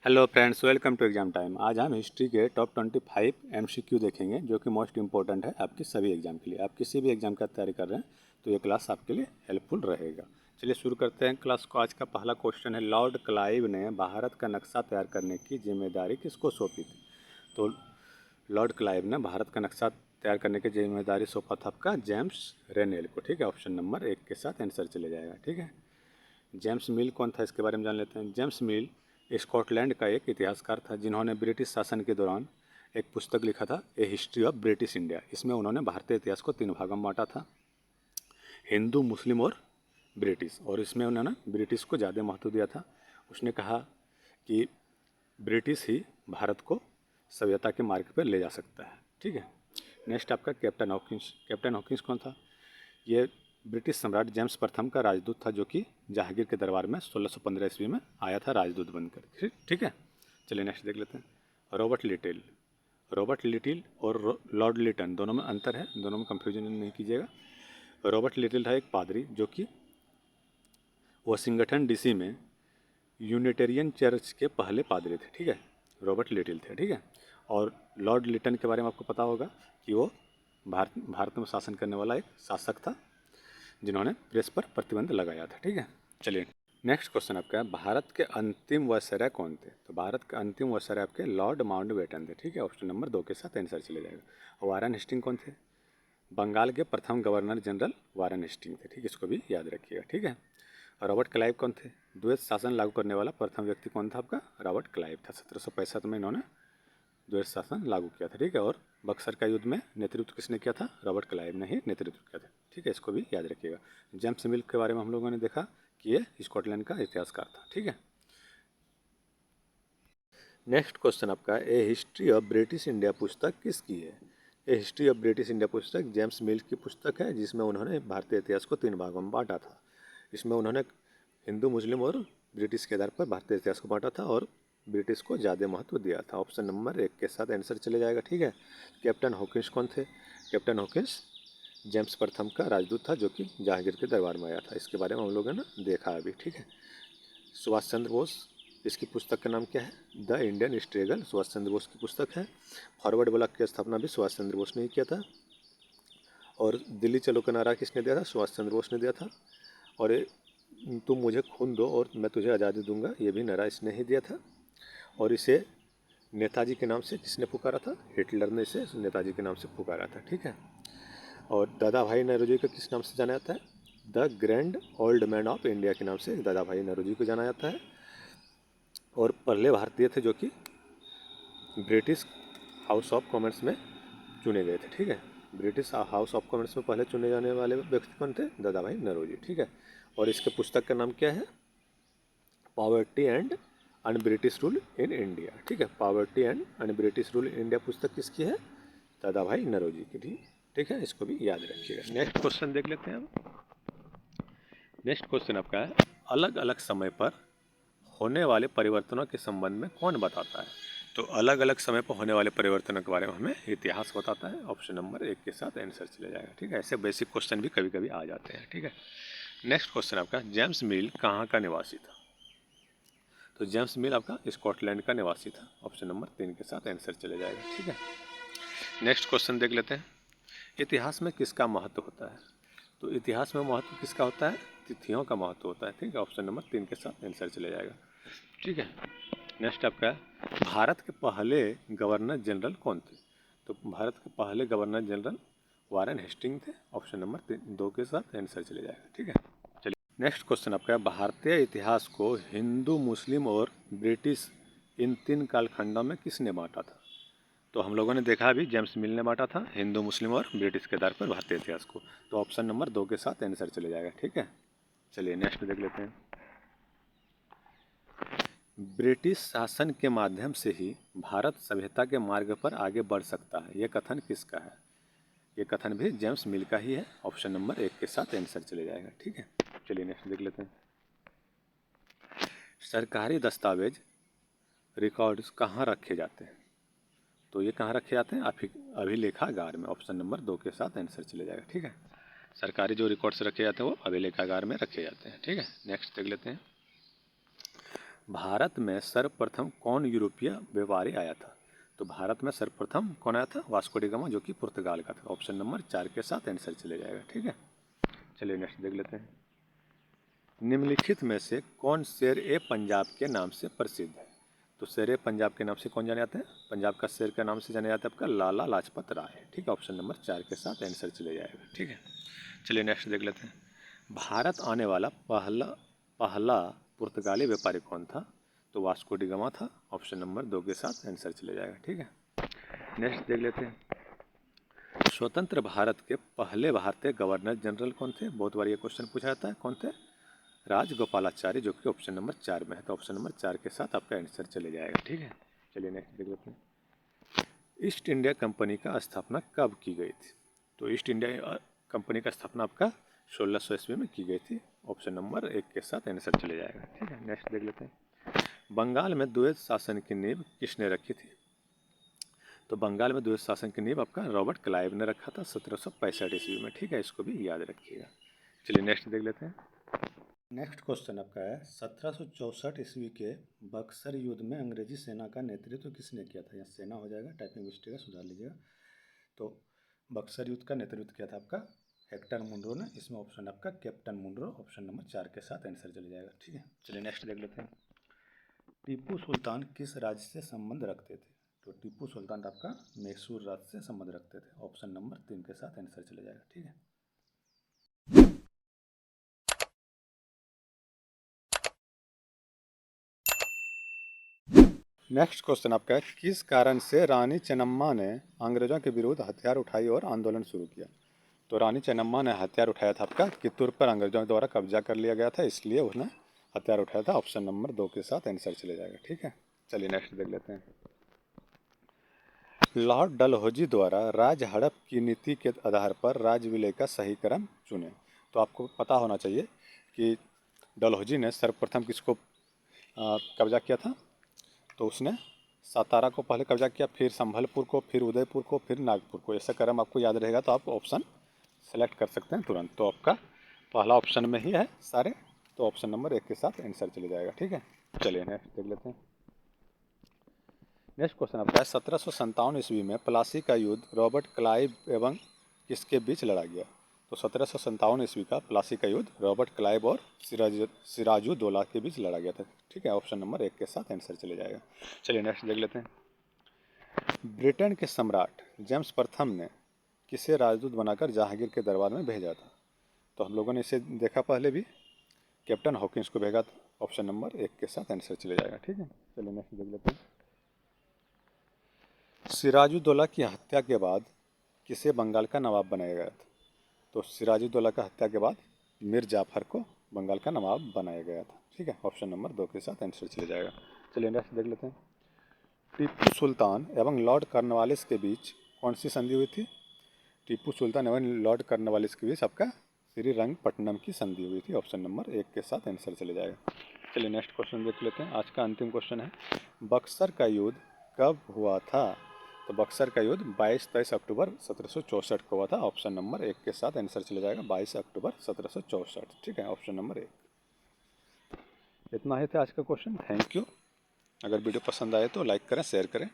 Hello friends, welcome to exam time. आज हम history के टॉप 25 एमसीक्यू देखेंगे जो कि मोस्ट इंपॉर्टेंट है आपके सभी एग्जाम के लिए। आप किसी भी एग्जाम का तैयारी कर रहे हैं तो ये क्लास आपके लिए हेल्पफुल रहेगा। चलिए शुरू करते हैं क्लास को। आज का पहला क्वेश्चन है, लॉर्ड क्लाइव ने भारत का नक्शा तैयार करने की जिम्मेदारी किसको सौंपी थी? तो लॉर्ड क्लाइव ने भारत का नक्शा तैयार करने की जिम्मेदारी सौंपा था आपका जेम्स रेनेल को। ठीक है, ऑप्शन नंबर 1 के साथ आंसर चले जाएगा। ठीक है, जेम्स मिल कौन था इसके बारे में जान लेते हैं। जेम्स मिल स्कॉटलैंड का एक इतिहासकार था जिन्होंने ब्रिटिश शासन के दौरान एक पुस्तक लिखा था, ए हिस्ट्री ऑफ ब्रिटिश इंडिया। इसमें उन्होंने भारतीय इतिहास को 3 भागों में बांटा था, हिंदू, मुस्लिम और ब्रिटिश। और इसमें उन्होंने ब्रिटिश को ज़्यादा महत्व दिया था। उसने कहा कि ब्रिटिश ही भारत को सभ्यता के मार्ग पर ले जा सकता है। ठीक है, नेक्स्ट आपका कैप्टन हॉकिंस। कैप्टन हॉकिंस कौन था? ये ब्रिटिश सम्राट जेम्स प्रथम का राजदूत था जो कि जहांगीर के दरबार में 1615 ईस्वी में आया था राजदूत बनकर। ठीक है, चलिए नेक्स्ट देख लेते हैं। Robert little. रॉबर्ट लिटिल और लॉर्ड लिटन दोनों में अंतर है, दोनों में कंफ्यूजन नहीं कीजिएगा। रॉबर्ट लिटिल था एक पादरी जो कि वाशिंगटन डीसी में यूनिटेरियन चर्च के पहले पादरी थे। ठीक है, रॉबर्ट लिटिल थे। ठीक है, और लॉर्ड लिटन के बारे में आपको पता होगा कि वो भारत में शासन करने वाला एक शासक था जिन्होंने प्रेस पर प्रतिबंध लगाया था। ठीक है, चलिए नेक्स्ट क्वेश्चन आपका है, भारत के अंतिम वायसराय कौन थे? तो भारत के अंतिम वायसराय आपके लॉर्ड माउंटबेटन थे। ठीक है, ऑप्शन नंबर 2 के साथ आंसर चले जाएगा। वारन हेस्टिंग कौन थे? बंगाल के प्रथम गवर्नर जनरल वारन हेस्टिंग थे। ठीक है, इसको भी याद रखिएगा। ठीक है, रॉबर्ट क्लाइव कौन थे? द्वैत शासन लागू करने वाला प्रथम व्यक्ति कौन था आपका? रॉबर्ट क्लाइव था। 1765 में इन्होंने द्वैत शासन लागू किया था। ठीक है, और बक्सर का युद्ध में नेतृत्व किसने किया था? रॉबर्ट क्लाइव ने ही नेतृत्व किया था। ठीक है, इसको भी याद रखिएगा। जेम्स मिल्क के बारे में हम लोगों ने देखा कि ये स्कॉटलैंड का इतिहासकार था। ठीक है, नेक्स्ट क्वेश्चन आपका, ए हिस्ट्री ऑफ ब्रिटिश इंडिया पुस्तक किसकी है? ए हिस्ट्री ऑफ ब्रिटिश इंडिया पुस्तक जेम्स मिल्क की पुस्तक है जिसमें उन्होंने भारतीय इतिहास को 3 भागों में बांटा था। इसमें उन्होंने हिंदू, मुस्लिम और ब्रिटिश के आधार पर भारतीय इतिहास को बांटा था और ब्रिटिश को ज़्यादा महत्व दिया था। ऑप्शन नंबर 1 के साथ आंसर चले जाएगा। ठीक है, कैप्टन हॉकिंस कौन थे? कैप्टन हॉकिंस जेम्स प्रथम का राजदूत था जो कि जहांगीर के दरबार में आया था। इसके बारे में हम लोगों ने देखा अभी। ठीक है, सुभाष चंद्र बोस, इसकी पुस्तक का नाम क्या है? The Indian struggle, Subhash Chandra Bose की पुस्तक है। फॉरवर्ड ब्लॉक की स्थापना भी सुभाष चंद्र बोस ने ही किया था। और दिल्ली चलो का नारा किसने दिया था? सुभाष चंद्र बोस ने दिया था। और तुम मुझे खून दो और मैं तुझे आज़ादी दूंगा, ये भी नारा इसने ही दिया था। और इसे नेताजी के नाम से किसने पुकारा था? हिटलर ने इसे नेताजी के नाम से पुकारा था। ठीक है, और दादा भाई नौरोजी को किस नाम से जाना जाता है? The grand old man of India के नाम से दादा भाई नौरोजी को जाना जाता है। और पहले भारतीय थे जो कि ब्रिटिश हाउस ऑफ कॉमन्स में चुने गए थे। ठीक है, ब्रिटिश हाउस ऑफ कॉमन्स में पहले चुने जाने वाले व्यक्ति कौन थे? दादा भाई नौरोजी। ठीक है, और इसके पुस्तक का नाम क्या है? Poverty and un British rule in India. ठीक है, poverty and un British rule in India पुस्तक किसकी है? दादा भाई नौरोजी की थी। ठीक है, इसको भी याद रखिएगा। नेक्स्ट क्वेश्चन देख लेते हैं अब। नेक्स्ट क्वेश्चन आपका है, अलग अलग समय पर होने वाले परिवर्तनों के संबंध में कौन बताता है? तो अलग अलग समय पर होने वाले परिवर्तनों के बारे में हमें इतिहास बताता है। ऑप्शन नंबर 1 के साथ आंसर चले जाएगा। ठीक है, ऐसे बेसिक क्वेश्चन भी कभी कभी आ जाते हैं। ठीक है, नेक्स्ट क्वेश्चन आपका, जेम्स मिल कहाँ का निवासी था? तो जेम्स मिल आपका स्कॉटलैंड का निवासी था। ऑप्शन नंबर 3 के साथ आंसर चले जाएगा। ठीक है, नेक्स्ट क्वेश्चन देख लेते हैं, इतिहास में किसका महत्व होता है? तो इतिहास में महत्व किसका होता है? तिथियों का महत्व होता है। ठीक है, ऑप्शन नंबर 3 के साथ आंसर चले जाएगा। ठीक है, नेक्स्ट आपका है, भारत के पहले गवर्नर जनरल कौन थे? तो भारत के पहले गवर्नर जनरल वारन हेस्टिंग थे। ऑप्शन नंबर 2 के साथ आंसर चले जाएगा। ठीक है, चलिए नेक्स्ट क्वेश्चन आपका है, भारतीय इतिहास को हिंदू, मुस्लिम और ब्रिटिश इन 3 कालखंडों में किसने बांटा था? तो हम लोगों ने देखा अभी जेम्स मिल ने बांटा था हिंदू, मुस्लिम और ब्रिटिश के आधार पर भारतीय इतिहास को। तो ऑप्शन नंबर 2 के साथ आंसर चले जाएगा। ठीक है, चलिए नेक्स्ट देख लेते हैं, ब्रिटिश शासन के माध्यम से ही भारत सभ्यता के मार्ग पर आगे बढ़ सकता है, यह कथन किसका है? ये कथन भी जेम्स मिल का ही है। ऑप्शन नंबर 1 के साथ आंसर चले जाएगा। ठीक है, चलिए नेक्स्ट देख लेते हैं, सरकारी दस्तावेज रिकॉर्ड्स कहाँ रखे जाते हैं? तो ये कहाँ रखे जाते हैं? अभिलेखागार में। ऑप्शन नंबर 2 के साथ आंसर चले जाएगा। ठीक है, सरकारी जो रिकॉर्ड्स रखे जाते हैं वो अभिलेखागार में रखे जाते हैं। ठीक है, नेक्स्ट देख लेते हैं, भारत में सर्वप्रथम कौन यूरोपीय व्यापारी आया था? तो भारत में सर्वप्रथम कौन आया था? वास्को डी गामा, जो कि पुर्तगाल का था। ऑप्शन नंबर 4 के साथ आंसर चले जाएगा। ठीक है, चलिए नेक्स्ट देख लेते हैं। निम्नलिखित में से कौन शेर ए पंजाब के नाम से प्रसिद्ध है? तो शेर ए पंजाब के नाम से कौन जाने जाते हैं? पंजाब का शेर के नाम से जाने जाता है आपका लाला लाजपत राय। ठीक है, ऑप्शन नंबर 4 के साथ आंसर चले जाएगा। ठीक है, चलिए नेक्स्ट देख लेते हैं। भारत आने वाला पहला पहला पुर्तगाली व्यापारी कौन था? तो वास्को डी गामा था। ऑप्शन नंबर 2 के साथ आंसर चले जाएगा। ठीक है, नेक्स्ट देख लेते हैं। स्वतंत्र भारत के पहले भारतीय गवर्नर जनरल कौन थे? बहुत बार ये क्वेश्चन पूछा जाता है। कौन थे? राजगोपालाचारी, जो कि ऑप्शन नंबर 4 में है। तो ऑप्शन नंबर 4 के साथ आपका आंसर चले जाएगा। ठीक है, चलिए नेक्स्ट देख लेते हैं। ईस्ट इंडिया कंपनी का स्थापना कब की गई थी? तो ईस्ट इंडिया कंपनी का स्थापना आपका 1600 ईस्वी में की गई थी। ऑप्शन नंबर 1 के साथ आंसर चले जाएगा। ठीक है, नेक्स्ट देख लेते हैं। बंगाल में द्वैध शासन की नींव किसने रखी थी? तो बंगाल में द्वैध शासन की नींव आपका रॉबर्ट क्लाइव ने रखा था 1765 ईस्वी में। ठीक है, इसको भी याद रखिएगा। चलिए नेक्स्ट देख लेते हैं। नेक्स्ट क्वेश्चन आपका है 1764 ईस्वी के बक्सर युद्ध में अंग्रेजी सेना का नेतृत्व किसने किया था? यहाँ सेना हो जाएगा, टाइपिंग मिस्टेक है, सुधार लीजिएगा। तो बक्सर युद्ध का नेतृत्व किया था आपका हेक्टर मुनरो ने। इसमें ऑप्शन आपका कैप्टन मुनरो, ऑप्शन नंबर 4 के साथ आंसर चले जाएगा। ठीक है, चलिए नेक्स्ट देख लेते हैं। टीपू सुल्तान किस राज्य से संबंध रखते थे? तो टीपू सुल्तान आपका मैसूर राज्य से संबंध रखते थे। ऑप्शन नंबर 3 के साथ आंसर चले जाएगा। ठीक है, नेक्स्ट क्वेश्चन आपका है किस कारण से रानी चेन्नम्मा ने अंग्रेजों के विरुद्ध हथियार उठाई और आंदोलन शुरू किया? तो रानी चेन्नम्मा ने हथियार उठाया था आपका कित्तूर पर अंग्रेजों द्वारा कब्जा कर लिया गया था, इसलिए उसने हथियार उठाया था। ऑप्शन नंबर 2 के साथ आंसर चले जाएगा। ठीक है, चलिए नेक्स्ट देख लेते हैं। लॉर्ड डलहौजी द्वारा राज हड़प की नीति के आधार पर राज विलय का सही क्रम चुने। तो आपको पता होना चाहिए कि डलहौजी ने सर्वप्रथम किसको कब्जा किया था? तो उसने सातारा को पहले कब्जा किया, फिर संभलपुर को, फिर उदयपुर को, फिर नागपुर को। ऐसा क्रम आपको याद रहेगा तो आप ऑप्शन सेलेक्ट कर सकते हैं तुरंत। तो आपका पहला ऑप्शन में ही है सारे, तो ऑप्शन नंबर 1 के साथ आंसर चले जाएगा। ठीक है, चलिए नेक्स्ट देख लेते हैं। नेक्स्ट क्वेश्चन आपका है 1757 ईस्वी में प्लासी का युद्ध रॉबर्ट क्लाइव एवं किसके बीच लड़ा गया? तो 1757 ईस्वी का प्लासी का युद्ध रॉबर्ट क्लाइव और सिराजुद्दौला के बीच लड़ा गया था। ठीक है, ऑप्शन नंबर 1 के साथ आंसर चले जाएगा। चलिए नेक्स्ट देख लेते हैं। ब्रिटेन के सम्राट जेम्स प्रथम ने किसे राजदूत बनाकर जहांगीर के दरबार में भेजा था? तो हम लोगों ने इसे देखा पहले भी, कैप्टन हॉकिंस को भेजा था। ऑप्शन नंबर 1 के साथ आंसर चले जाएगा। ठीक है, चलिए नेक्स्ट देख लेते हैं। सिराजुद्दौला की हत्या के बाद किसे बंगाल का नवाब बनाया गया था? तो सिराजुद्दौला का हत्या के बाद मीर जाफर को बंगाल का नवाब बनाया गया था। ठीक है, ऑप्शन नंबर 2 के साथ आंसर चले जाएगा। चलिए नेक्स्ट देख लेते हैं। टीपू सुल्तान एवं लॉर्ड कॉर्नवालिस के बीच कौन सी संधि हुई थी? टीपू सुल्तान एवं लॉर्ड कॉर्नवालिस के बीच आपका श्रीरंगपट्टनम की संधि हुई थी। ऑप्शन नंबर 1 के साथ आंसर चले जाएगा। चलिए नेक्स्ट क्वेश्चन देख लेते हैं। आज का अंतिम क्वेश्चन है बक्सर का युद्ध कब हुआ था? तो बक्सर का युद्ध 22-23 अक्टूबर 1764 को हुआ था। ऑप्शन नंबर 1 के साथ आंसर चले जाएगा 22 अक्टूबर 1764। ठीक है, ऑप्शन नंबर 1। इतना ही था आज का क्वेश्चन। Thank you. अगर वीडियो पसंद आए तो लाइक करें, शेयर करें।